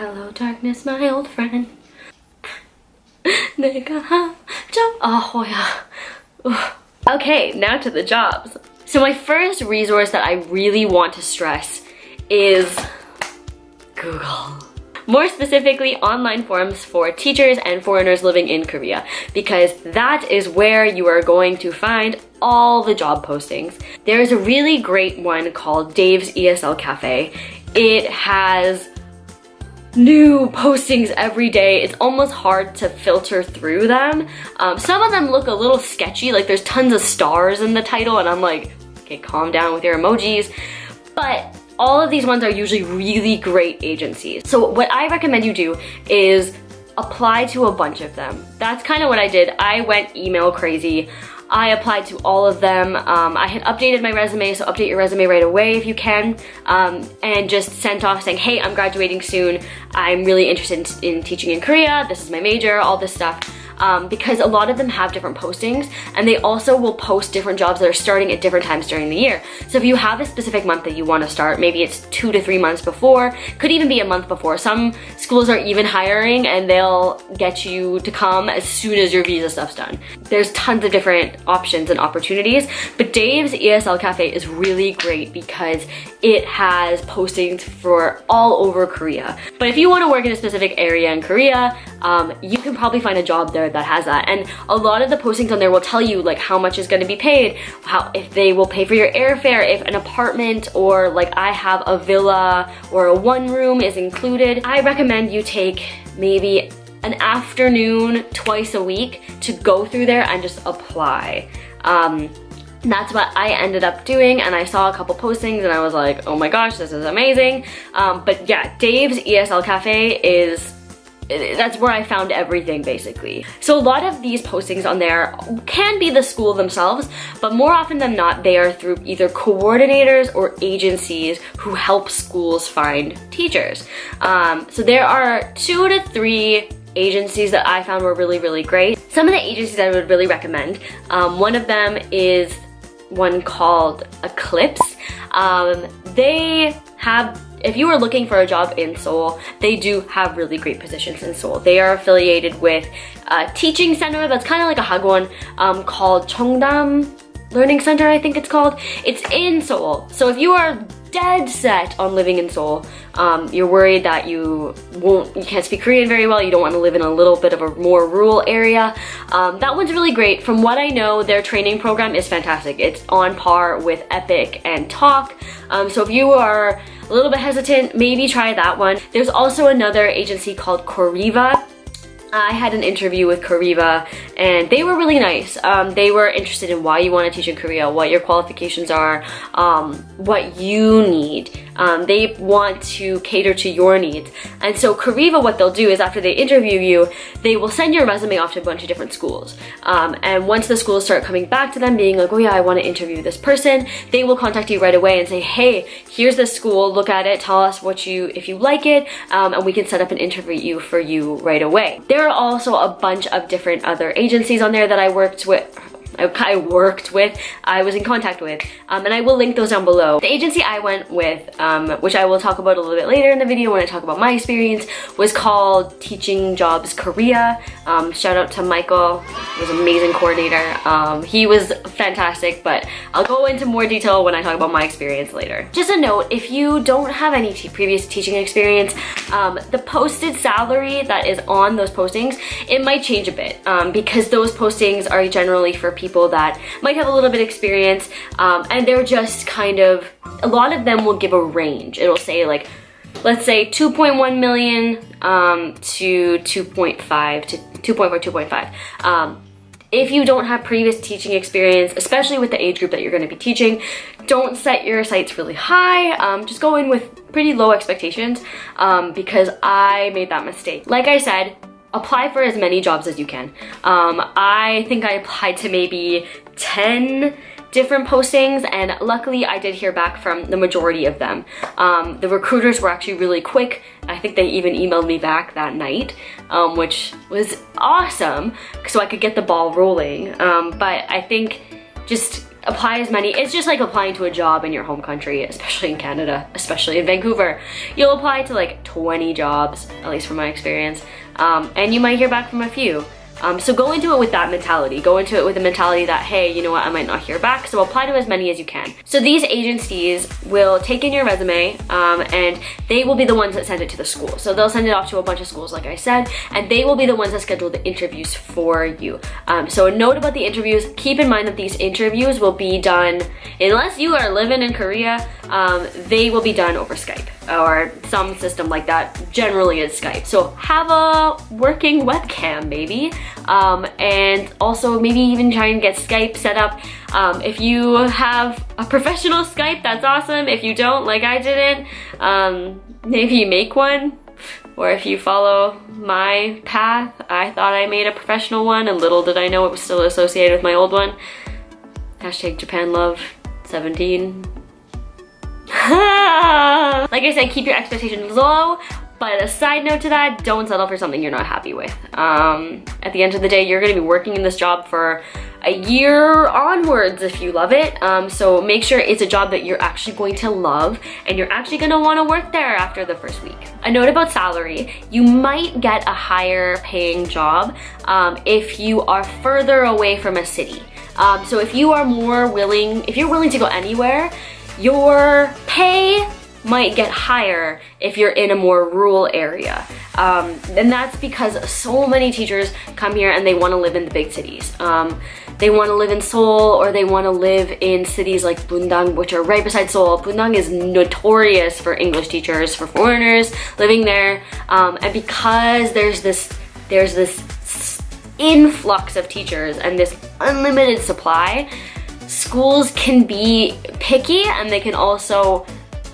Hello darkness, my old friend. Oh yeah. Okay, now to the jobs. So my first resource that I really want to stress is Google. More specifically, online forums for teachers and foreigners living in Korea, because that is where you are going to find all the job postings. There's a really great one called Dave's ESL Cafe. It has new postings every day. It's almost hard to filter through them. Some of them look a little sketchy, like there's tons of stars in the title, and I'm like, okay, calm down with your emojis. But all of these ones are usually really great agencies. So what I recommend you do is apply to a bunch of them. That's kind of what I did. I went email crazy. I applied to all of them. I had updated my resume, so update your resume right away if you can, and just sent off saying, hey, I'm graduating soon. I'm really interested in teaching in Korea. This is my major, all this stuff. Because a lot of them have different postings, and they also will post different jobs that are starting at different times during the year. So if you have a specific month that you want to start, maybe it's 2 to 3 months before, could even be a month before. Some schools are even hiring and they'll get you to come as soon as your visa stuff's done. There's tons of different options and opportunities, but Dave's ESL Cafe is really great because it has postings for all over Korea. But if you want to work in a specific area in Korea, you can probably find a job there that has that. And a lot of the postings on there will tell you like how much is going to be paid, if they will pay for your airfare, if an apartment or like I have a villa or a one room is included. I recommend you take maybe an afternoon twice a week to go through there and just apply. That's what I ended up doing, and I saw a couple postings and I was like, oh my gosh, this is amazing. But yeah, Dave's ESL Cafe that's where I found everything basically. So a lot of these postings on there can be the school themselves, but more often than not, they are through either coordinators or agencies who help schools find teachers. So there are 2 to 3 agencies that I found were really, really great. Some of the agencies I would really recommend, one of them is one called Eclipse. They have, if you are looking for a job in Seoul, they do have really great positions in Seoul. They are affiliated with a teaching center that's kind of like a hagwon called Cheongdam Learning Center, I think it's called. It's in Seoul. So if you are dead set on living in Seoul, you're worried that you can't speak Korean very well, you don't want to live in a little bit of a more rural area, that one's really great. From what I know, their training program is fantastic. It's on par with EPIK and Talk. So if you are a little bit hesitant, maybe try that one. There's also another agency called Koriva. I had an interview with Koriva and they were really nice. They were interested in why you want to teach in Korea, what your qualifications are, what you need. They want to cater to your needs. And so Koriva, what they'll do is after they interview you, they will send your resume off to a bunch of different schools. And once the schools start coming back to them being like, oh yeah, I want to interview this person, they will contact you right away and say, hey, here's this school, look at it, tell us if you like it, and we can set up an interview for you right away. There are also a bunch of different other agencies on there that I was in contact with, and I will link those down below. The agency I went with, which I will talk about a little bit later in the video when I talk about my experience, was called Teaching Jobs Korea. Shout out to Michael, he was an amazing coordinator. He was fantastic, but I'll go into more detail when I talk about my experience later. Just a note, if you don't have any previous teaching experience, the posted salary that is on those postings, it might change a bit, because those postings are generally for people that might have a little bit of experience, and they're just kind of, a lot of them will give a range. It'll say like, let's say 2.1 million to 2.5 to 2.4, 2.5. If you don't have previous teaching experience, especially with the age group that you're going to be teaching, don't set your sights really high. Just go in with pretty low expectations, because I made that mistake. Like I said, apply for as many jobs as you can. I think I applied to maybe 10 different postings, and luckily I did hear back from the majority of them. The recruiters were actually really quick. I think they even emailed me back that night, which was awesome, so I could get the ball rolling. But I think just apply as many. It's just like applying to a job in your home country, especially in Canada, especially in Vancouver. You'll apply to like 20 jobs, at least from my experience, and you might hear back from a few. So go into it with that mentality. Go into it with the mentality that, hey, you know what, I might not hear back, so apply to as many as you can. So these agencies will take in your resume, and they will be the ones that send it to the school. So they'll send it off to a bunch of schools, like I said, and they will be the ones that schedule the interviews for you. So a note about the interviews, keep in mind that these interviews will be done, unless you are living in Korea, they will be done over Skype or some system like that. Generally it's Skype. So have a working webcam maybe, and also maybe even try and get Skype set up. If you have a professional Skype, that's awesome. If you don't, like I didn't, maybe make one. Or if you follow my path, I thought I made a professional one, and little did I know it was still associated with my old one. Hashtag Japan love 17. Like I said, keep your expectations low, but a side note to that, don't settle for something you're not happy with. At the end of the day, you're gonna be working in this job for a year onwards if you love it. So make sure it's a job that you're actually going to love and you're actually gonna wanna work there after the first week. A note about salary, you might get a higher paying job if you are further away from a city. So if you are if you're willing to go anywhere, your pay might get higher if you're in a more rural area. And that's because so many teachers come here and they want to live in the big cities. They want to live in Seoul, or they want to live in cities like Bundang, which are right beside Seoul. Bundang is notorious for English teachers, for foreigners living there. And because there's this influx of teachers and this unlimited supply, schools can be picky, and they can also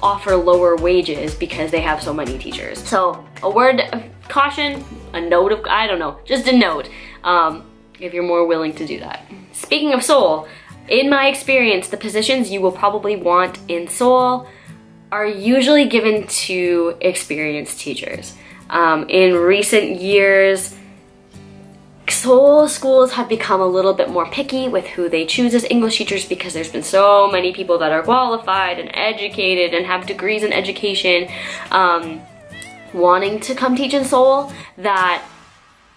offer lower wages because they have so many teachers. So a word of caution, a note of, I don't know, just a note, if you're more willing to do that. Speaking of Seoul, in my experience, the positions you will probably want in Seoul are usually given to experienced teachers. In recent years, Seoul schools have become a little bit more picky with who they choose as English teachers because there's been so many people that are qualified and educated and have degrees in education wanting to come teach in Seoul, that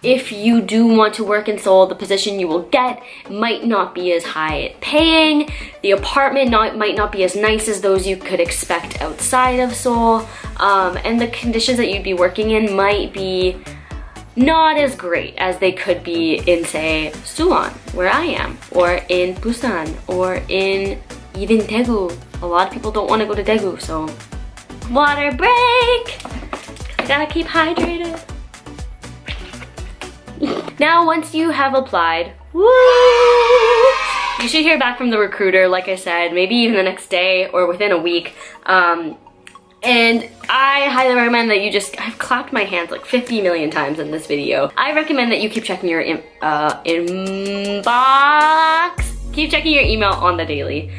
if you do want to work in Seoul, the position you will get might not be as high paying. The apartment might not be as nice as those you could expect outside of Seoul, and the conditions that you'd be working in might be not as great as they could be in, say, Suwon, where I am, or in Busan, or in even Daegu. A lot of people don't want to go to Daegu, so water break! I gotta keep hydrated. Now, once you have applied, woo, you should hear back from the recruiter, like I said, maybe even the next day or within a week. And I highly recommend that you I've clapped my hands like 50 million times in this video. I recommend that you keep checking your inbox. Keep checking your email on the daily.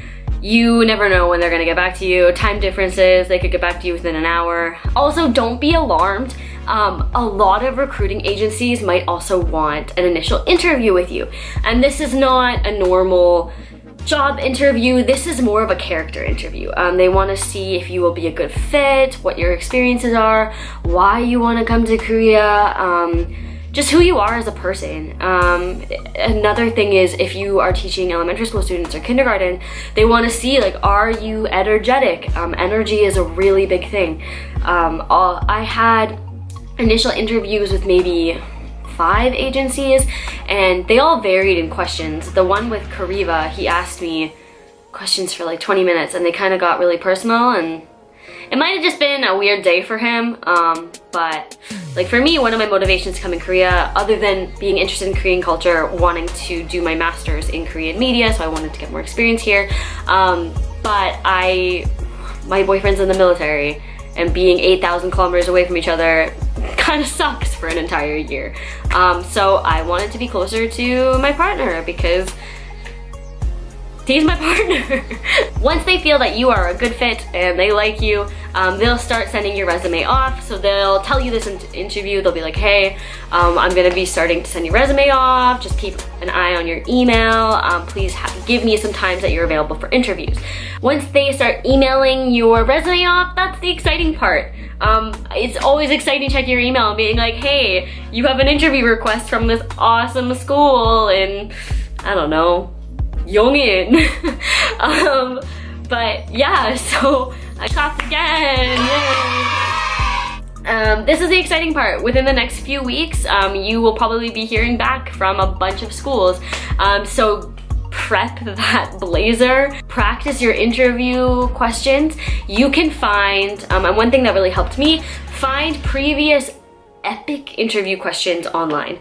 You never know when they're gonna get back to you. Time differences, they could get back to you within an hour. Also, don't be alarmed. A lot of recruiting agencies might also want an initial interview with you. And this is not a normal job interview. This is more of a character interview. They want to see if you will be a good fit, what your experiences are, why you want to come to Korea, just who you are as a person. Another thing is, if you are teaching elementary school students or kindergarten, they want to see, like, are you energetic? Energy is a really big thing. I had initial interviews with maybe 5 agencies, and they all varied in questions. The one with Kariva, he asked me questions for like 20 minutes, and they kind of got really personal, and it might have just been a weird day for him, but like for me, one of my motivations to come in Korea, other than being interested in Korean culture, wanting to do my master's in Korean media, so I wanted to get more experience here, but my boyfriend's in the military, and being 8,000 kilometers away from each other kind of sucks for an entire year. So I wanted to be closer to my partner because he's my partner. Once they feel that you are a good fit and they like you, they'll start sending your resume off. So they'll tell you this in interview. They'll be like, hey, I'm gonna be starting to send your resume off. Just keep an eye on your email. Please give me some times that you're available for interviews. Once they start emailing your resume off, that's the exciting part. It's always exciting to check your email and being like, hey, you have an interview request from this awesome school in, I don't know, Yongin. But yeah, so I talked again. Yay. This is the exciting part. Within the next few weeks, you will probably be hearing back from a bunch of schools. So prep that blazer, practice your interview questions. You can find, and one thing that really helped me, find previous EPIK interview questions online.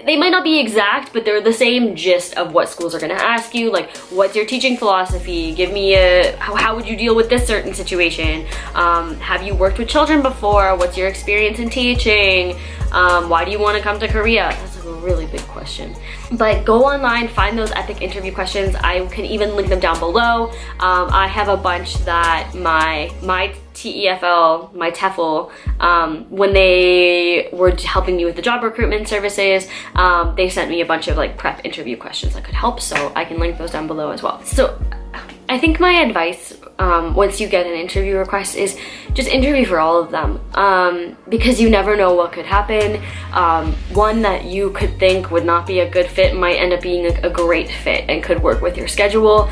They might not be exact, but they're the same gist of what schools are gonna ask you, like, what's your teaching philosophy? Give me how would you deal with this certain situation? Have you worked with children before? What's your experience in teaching? Why do you wanna come to Korea? That's like a really big question. But go online, find those EPIK interview questions. I can even link them down below. I have a bunch that my TEFL, my TEFL, when they were helping me with the job recruitment services, they sent me a bunch of like prep interview questions that could help, so I can link those down below as well. So I think my advice once you get an interview request is just interview for all of them, because you never know what could happen. One that you could think would not be a good fit might end up being a great fit and could work with your schedule.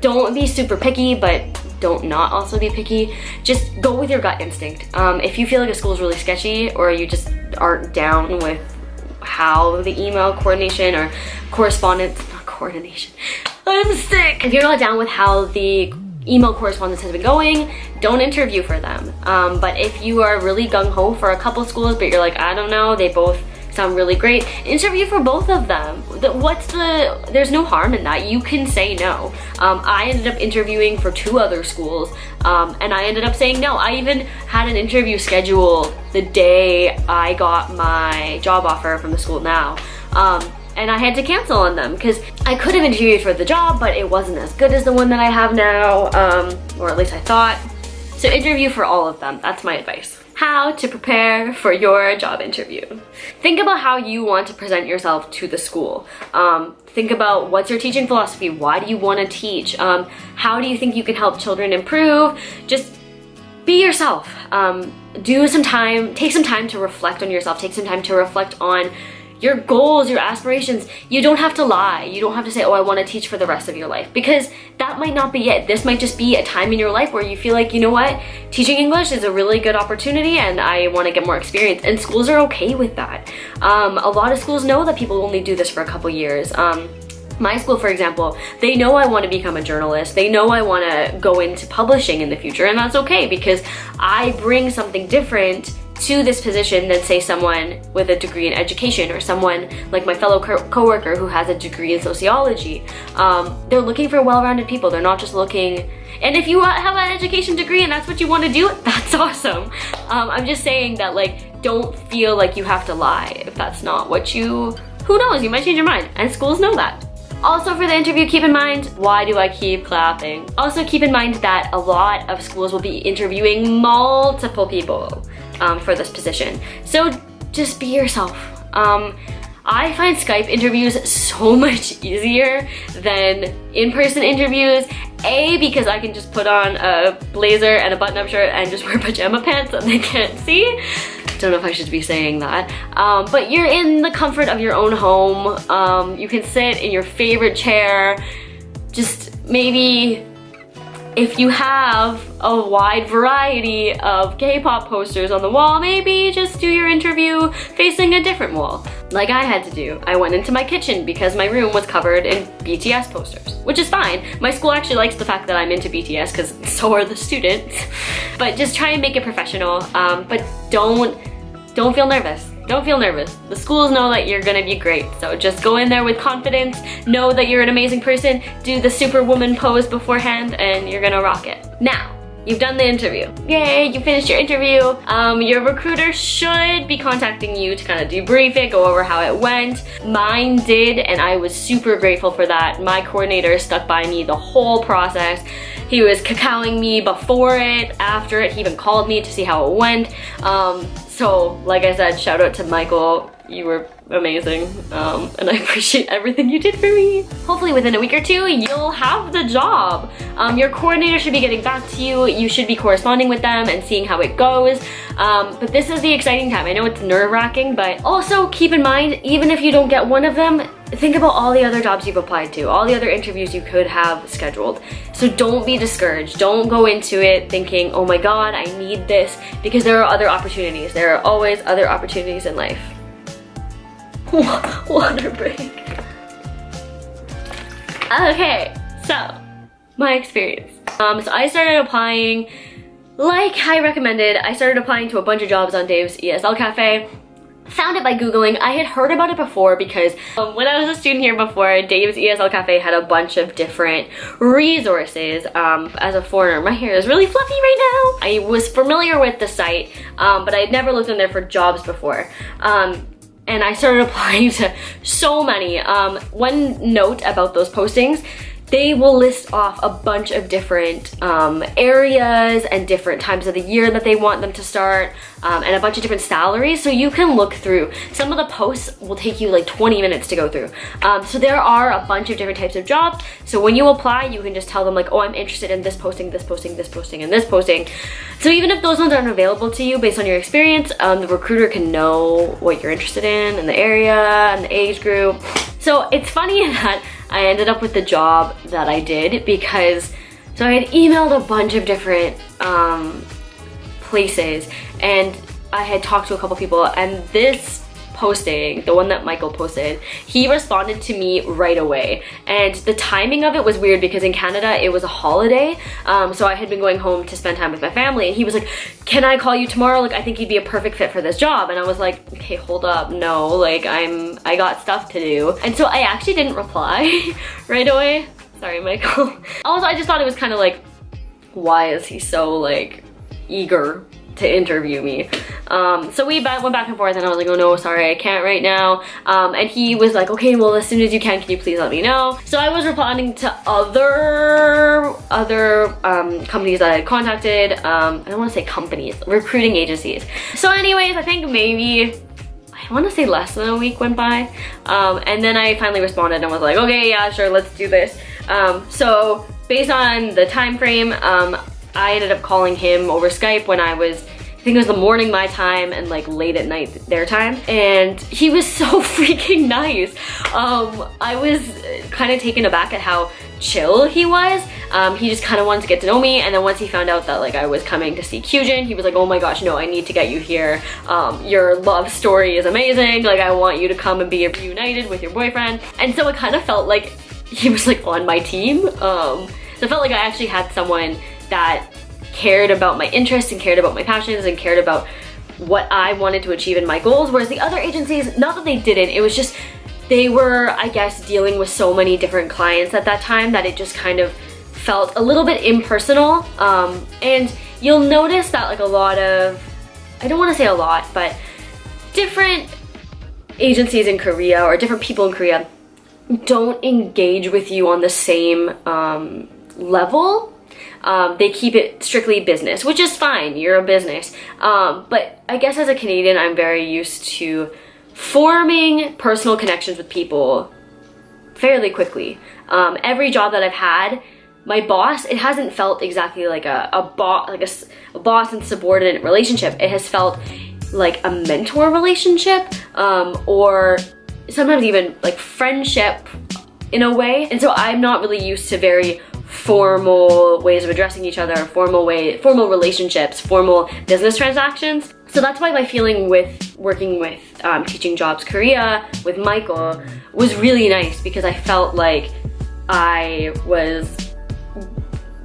Don't be super picky, but don't not also be picky. Just go with your gut instinct. If you feel like a school is really sketchy, or you just aren't down with how the email coordination or correspondence, not coordination, I'm sick. If you're not down with how the email correspondence has been going, don't interview for them. But if you are really gung-ho for a couple schools, but you're like, I don't know, they both sound really great, interview for both of them. There's no harm in that. You can say no. I ended up interviewing for 2 other schools, and I ended up saying no. I even had an interview scheduled the day I got my job offer from the school now. And I had to cancel on them because I could have interviewed for the job, but it wasn't as good as the one that I have now, or at least I thought. So interview for all of them. That's my advice. How to prepare for your job interview. Think about how you want to present yourself to the school. Think about what's your teaching philosophy? Why do you want to teach? How do you think you can help children improve? Just be yourself. Take some time to reflect on yourself. Take some time to reflect on your goals, your aspirations. You don't have to lie. You don't have to say, oh, I want to teach for the rest of your life, because that might not be it. This might just be a time in your life where you feel like, you know what, teaching English is a really good opportunity and I want to get more experience, and schools are okay with that. A lot of schools know that people only do this for a couple years. My school, for example, they know I want to become a journalist. They know I want to go into publishing in the future, and that's okay because I bring something different to this position than, say, someone with a degree in education, or someone like my fellow coworker who has a degree in sociology. They're looking for well-rounded people. They're not just looking, and if you have an education degree and that's what you want to do, that's awesome. I'm just saying that, like, don't feel like you have to lie if that's not what you, who knows, you might change your mind, and schools know that. Also for the interview, keep in mind, why do I keep clapping? Also keep in mind that a lot of schools will be interviewing multiple people for this position. So just be yourself. I find Skype interviews so much easier than in-person interviews. A, because I can just put on a blazer and a button-up shirt and just wear pajama pants that they can't see. Don't know if I should be saying that. But you're in the comfort of your own home. You can sit in your favorite chair. Just maybe, if you have a wide variety of K-pop posters on the wall, maybe just do your interview facing a different wall, like I had to do. I went into my kitchen because my room was covered in BTS posters, which is fine. My school actually likes the fact that I'm into BTS because so are the students. But just try and make it professional, but don't feel nervous. Don't feel nervous. The schools know that you're gonna be great, so just go in there with confidence, know that you're an amazing person, do the superwoman pose beforehand, and you're gonna rock it. Now, you've done the interview. Yay, you finished your interview. Your recruiter should be contacting you to kind of debrief it, go over how it went. Mine did, and I was super grateful for that. My coordinator stuck by me the whole process. He was cacaoing me before it, after it. He even called me to see how it went. So like I said, shout out to Michael. You were amazing, and I appreciate everything you did for me. Hopefully within a week or two, you'll have the job. Your coordinator should be getting back to you. You should be corresponding with them and seeing how it goes. But this is the exciting time. I know it's nerve-wracking, but also keep in mind, even if you don't get one of them, think about all the other jobs you've applied to, all the other interviews you could have scheduled. So don't be discouraged. Don't go into it thinking, oh my God, I need this, because there are other opportunities. There are always other opportunities in life. Water break. Okay, so my experience. So I started applying like I recommended. I started applying to a bunch of jobs on Dave's ESL Cafe. Found it by Googling. I had heard about it before because when I was a student here before, Dave's ESL Cafe had a bunch of different resources. As a foreigner, my hair is really fluffy right now. I was familiar with the site, but I had never looked in there for jobs before. And I started applying to so many. One note about those postings, they will list off a bunch of different areas and different times of the year that they want them to start, and a bunch of different salaries, so you can look through. Some of the posts will take you like 20 minutes to go through. So there are a bunch of different types of jobs, so when you apply, you can just tell them like, oh, I'm interested in this posting, this posting, this posting, and this posting. So even if those ones aren't available to you based on your experience, the recruiter can know what you're interested in and the area and the age group. So it's funny that I ended up with the job that I did because, so I had emailed a bunch of different places, and I had talked to a couple people, and this posting, the one that Michael posted, he responded to me right away. And the timing of it was weird because in Canada it was a holiday, so I had been going home to spend time with my family, and he was like, can I call you tomorrow? Like, I think you'd be a perfect fit for this job. And I was like, okay, hold up, no, like I got stuff to do. And so I actually didn't reply right away. Sorry, Michael. Also, I just thought it was kind of like, why is he so like eager to interview me? So we went back and forth, and I was like, oh no, sorry, I can't right now. And he was like, okay, well, as soon as you can you please let me know? So I was responding to other companies that I had contacted. I don't want to say companies, recruiting agencies. So anyways, I think maybe, I want to say less than a week went by. And then I finally responded and was like, okay, yeah, sure, let's do this. So based on the time frame, I ended up calling him over Skype when I think it was the morning my time and like late at night their time, and he was so freaking nice. I was kind of taken aback at how chill he was. He just kind of wanted to get to know me, and then once he found out that like I was coming to see Kyujin, he was like, oh my gosh, no, I need to get you here. Your love story is amazing. Like, I want you to come and be reunited with your boyfriend. And so it kind of felt like he was like on my team. So it felt like I actually had someone that cared about my interests and cared about my passions and cared about what I wanted to achieve in my goals, whereas the other agencies, not that they didn't, it was just they were, I guess, dealing with so many different clients at that time that it just kind of felt a little bit impersonal. And you'll notice that like a lot of, I don't want to say a lot, but different agencies in Korea or different people in Korea don't engage with you on the same level. They keep it strictly business, which is fine, you're a business. But I guess as a Canadian, I'm very used to forming personal connections with people fairly quickly. Every job that I've had, my boss, it hasn't felt exactly like a boss and subordinate relationship. It has felt like a mentor relationship, or sometimes even like friendship in a way. And so I'm not really used to very formal ways of addressing each other, formal relationships, formal business transactions. So that's why my feeling with working with Teaching Jobs Korea with Michael was really nice, because I felt like I was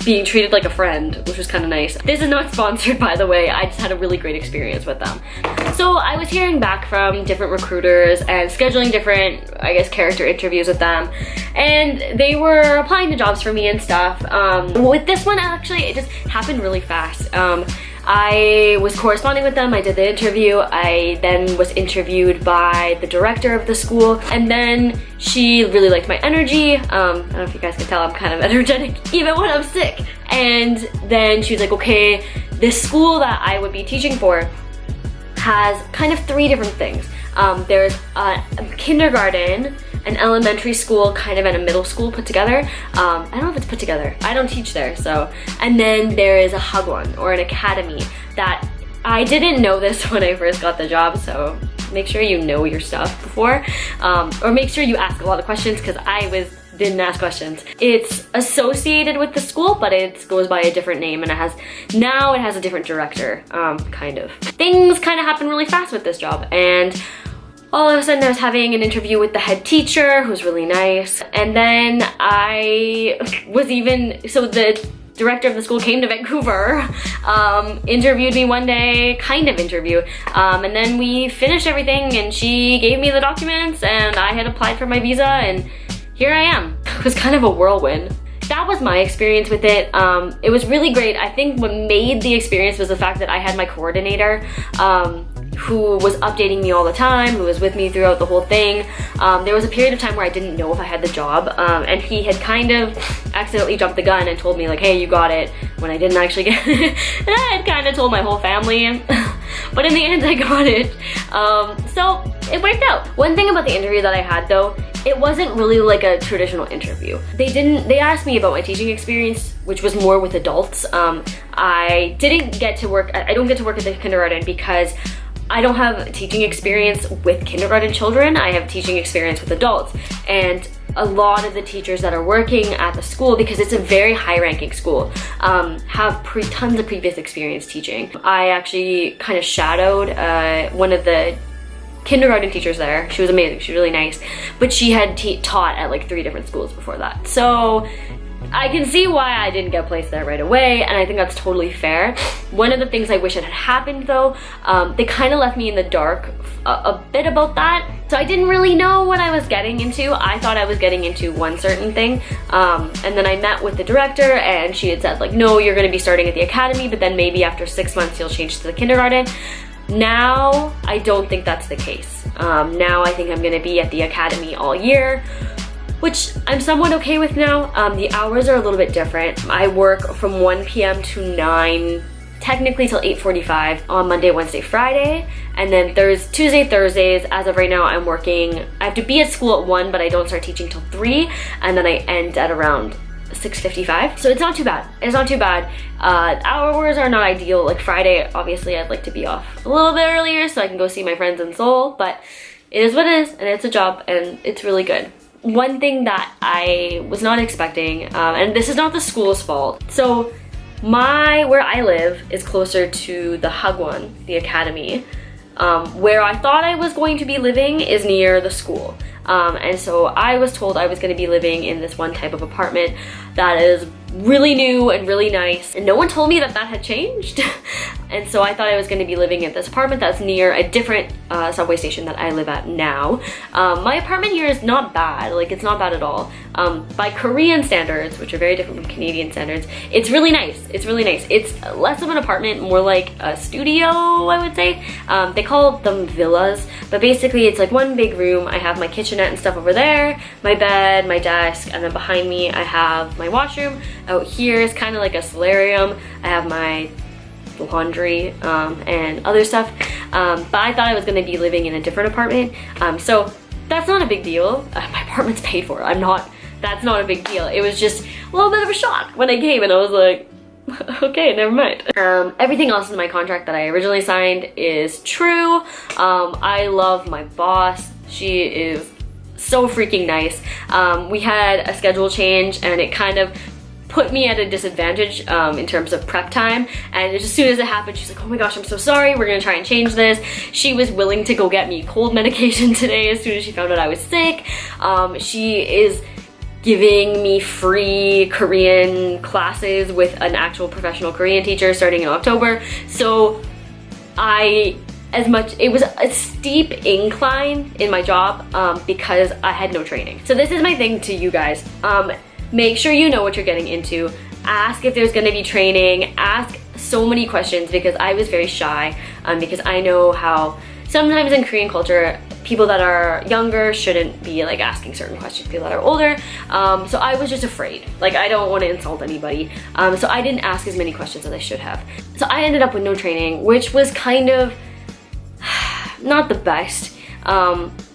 being treated like a friend, which was kind of nice. This is not sponsored, by the way. I just had a really great experience with them. So I was hearing back from different recruiters and scheduling different, I guess, character interviews with them. And they were applying to jobs for me and stuff. With this one, actually, it just happened really fast. I was corresponding with them, I did the interview, I then was interviewed by the director of the school, and then she really liked my energy. I don't know if you guys can tell, I'm kind of energetic even when I'm sick. And then she was like, okay, this school that I would be teaching for has kind of 3 different things. There's a kindergarten, an elementary school, kind of, and a middle school put together. I don't know if it's put together. I don't teach there, so. And then there is a hagwon, or an academy, that I didn't know this when I first got the job, so make sure you know your stuff before. Or make sure you ask a lot of questions, because I didn't ask questions. It's associated with the school, but it goes by a different name, and it has a different director, kind of. Things kind of happen really fast with this job, and all of a sudden I was having an interview with the head teacher, who's really nice. And then so the director of the school came to Vancouver, interviewed me one day, kind of interview, and then we finished everything and she gave me the documents and I had applied for my visa and here I am. It was kind of a whirlwind. That was my experience with it. It was really great. I think what made the experience was the fact that I had my coordinator, who was updating me all the time, who was with me throughout the whole thing. There was a period of time where I didn't know if I had the job, and he had kind of accidentally jumped the gun and told me like, hey, you got it, when I didn't actually get it. And I had kind of told my whole family, but in the end I got it. So it worked out. One thing about the interview that I had though, it wasn't really like a traditional interview. They asked me about my teaching experience, which was more with adults. I don't get to work at the kindergarten because I don't have teaching experience with kindergarten children. I have teaching experience with adults. And a lot of the teachers that are working at the school, because it's a very high-ranking school, have tons of previous experience teaching. I actually kind of shadowed one of the kindergarten teachers there. She was amazing, she was really nice, but she had taught at like 3 different schools before that. So I can see why I didn't get placed there right away, and I think that's totally fair. One of the things I wish it had happened though, they kind of left me in the dark a bit about that. So I didn't really know what I was getting into. I thought I was getting into one certain thing, and then I met with the director and she had said like, no, you're gonna be starting at the academy, but then maybe after 6 months you'll change to the kindergarten. Now, I don't think that's the case. Now I think I'm gonna be at the academy all year, which I'm somewhat okay with now. The hours are a little bit different. I work from 1 p.m. to 9, technically till 8:45 on Monday, Wednesday, Friday. And then Tuesday, Thursdays, as of right now, I have to be at school at 1, but I don't start teaching till 3, and then I end at around 6:55. So it's not too bad. It's not too bad. Hours are not ideal. Like Friday, obviously I'd like to be off a little bit earlier so I can go see my friends in Seoul, but it is what it is, and it's a job, and it's really good. One thing that I was not expecting, and this is not the school's fault. So where I live is closer to the hagwon, the academy. Where I thought I was going to be living is near the school. And so I was told I was going to be living in this one type of apartment that is really new and really nice, and no one told me that that had changed. And so I thought I was going to be living in this apartment that's near a different subway station that I live at now. My apartment here is not bad, like it's not bad at all. By Korean standards, which are very different from Canadian standards, it's really nice. It's really nice. It's less of an apartment, more like a studio, I would say. They call them villas, but basically it's like one big room. I have my kitchenette and stuff over there, my bed, my desk, and then behind me I have my washroom. Out here is kind of like a solarium. I have my laundry and other stuff, but I thought I was going to be living in a different apartment, so that's not a big deal. My apartment's paid for. That's not a big deal. It was just a little bit of a shock when I came and I was like, okay, never mind. Everything else in my contract that I originally signed is true. I love my boss. She is so freaking nice. We had a schedule change and it kind of put me at a disadvantage in terms of prep time, and as soon as it happened, she's like, oh my gosh, I'm so sorry, we're gonna try and change this. She was willing to go get me cold medication today as soon as she found out I was sick. She is giving me free Korean classes with an actual professional Korean teacher starting in October. So it was a steep incline in my job because I had no training. So this is my thing to you guys. Make sure you know what you're getting into. Ask if there's gonna be training. Ask so many questions, because I was very shy because I know how sometimes in Korean culture, people that are younger shouldn't be like asking certain questions, people that are older. So I was just afraid. Like, I don't want to insult anybody. So I didn't ask as many questions as I should have. So I ended up with no training, which was kind of not the best.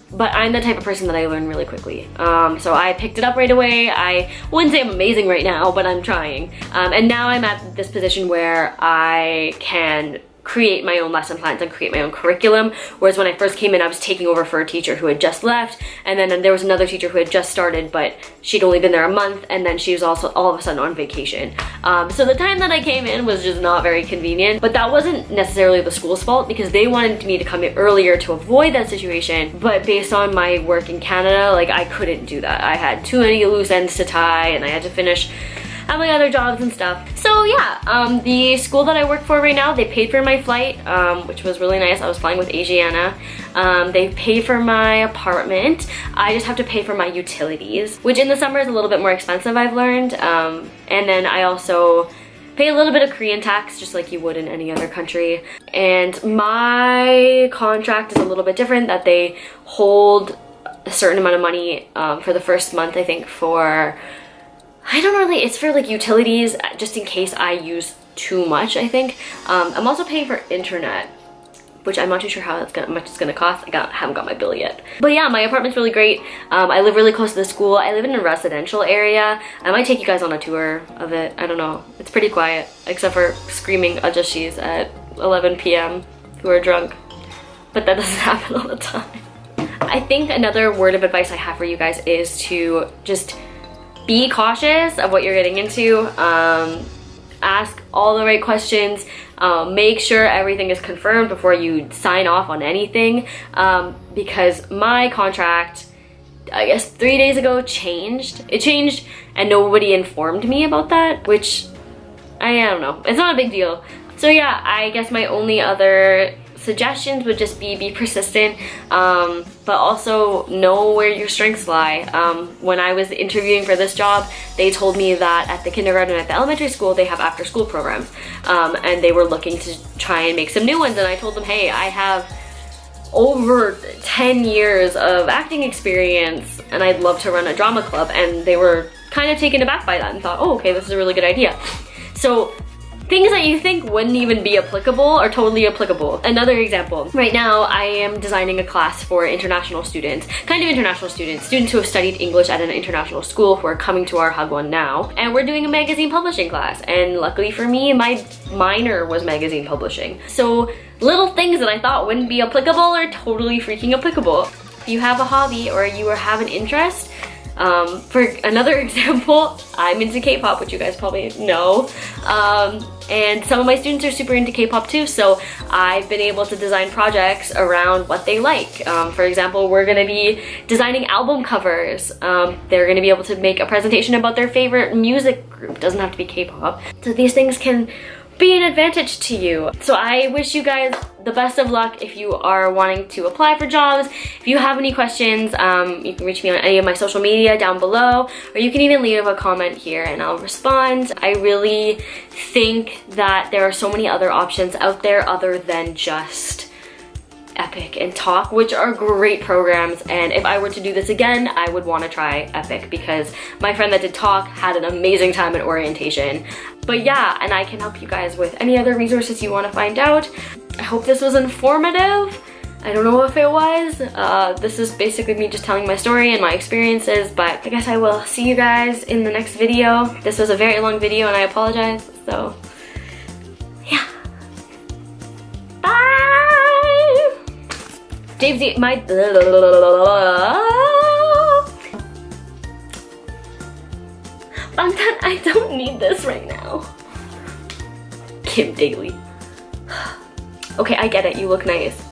But I'm the type of person that I learn really quickly. So I picked it up right away. I wouldn't say I'm amazing right now, but I'm trying. And now I'm at this position where I can create my own lesson plans and create my own curriculum. Whereas when I first came in, I was taking over for a teacher who had just left, and then there was another teacher who had just started, but she'd only been there a month, and then she was also all of a sudden on vacation. So the time that I came in was just not very convenient, but that wasn't necessarily the school's fault, because they wanted me to come in earlier to avoid that situation. But based on my work in Canada, like, I couldn't do that. I had too many loose ends to tie, and I had to finish at my other jobs and stuff. So yeah, the school that I work for right now, they paid for my flight, which was really nice. I was flying with Asiana. They pay for my apartment. I just have to pay for my utilities, which in the summer is a little bit more expensive, I've learned. And then I also pay a little bit of Korean tax, just like you would in any other country. And my contract is a little bit different, that they hold a certain amount of money for the first month, I think, for, I don't really, it's for like utilities, just in case I use too much, I think. I'm also paying for internet, which I'm not too sure how much it's gonna cost. I haven't got my bill yet. But yeah, my apartment's really great. I live really close to the school. I live in a residential area. I might take you guys on a tour of it. I don't know. It's pretty quiet, except for screaming ajashis at 11 p.m. who are drunk. But that doesn't happen all the time. I think another word of advice I have for you guys is to just be cautious of what you're getting into. Ask all the right questions. Make sure everything is confirmed before you sign off on anything. Because my contract, I guess 3 days ago, changed. It changed and nobody informed me about that, which I don't know. It's not a big deal. So yeah, I guess my only other suggestions would just be persistent, but also know where your strengths lie. When I was interviewing for this job, they told me that at the kindergarten and at the elementary school, they have after school programs, and they were looking to try and make some new ones. And I told them, hey, I have over 10 years of acting experience and I'd love to run a drama club. And they were kind of taken aback by that and thought, oh, okay, this is a really good idea. So things that you think wouldn't even be applicable are totally applicable. Another example, right now I am designing a class for international students, kind of international students who have studied English at an international school who are coming to our Hagwon now. And we're doing a magazine publishing class. And luckily for me, my minor was magazine publishing. So little things that I thought wouldn't be applicable are totally freaking applicable. If you have a hobby or you have an interest, for another example, I'm into K-pop, which you guys probably know, and some of my students are super into K-pop too, so I've been able to design projects around what they like. For example, we're gonna be designing album covers. They're gonna be able to make a presentation about their favorite music group. It doesn't have to be K-pop. So these things can be an advantage to you. So I wish you guys the best of luck if you are wanting to apply for jobs. If you have any questions, you can reach me on any of my social media down below, or you can even leave a comment here and I'll respond. I really think that there are so many other options out there other than just EPIK and Talk, which are great programs, and if I were to do this again, I would want to try EPIK because my friend that did Talk had an amazing time at orientation. But yeah, and I can help you guys with any other resources you want to find out. I hope this was informative. I don't know if it was. This is basically me just telling my story and my experiences, but I guess I will see you guys in the next video. This was a very long video and I apologize, so yeah. Bye! Jamesy, my... Bangtan, I don't need this right now. Kim Daly. Okay, I get it, you look nice.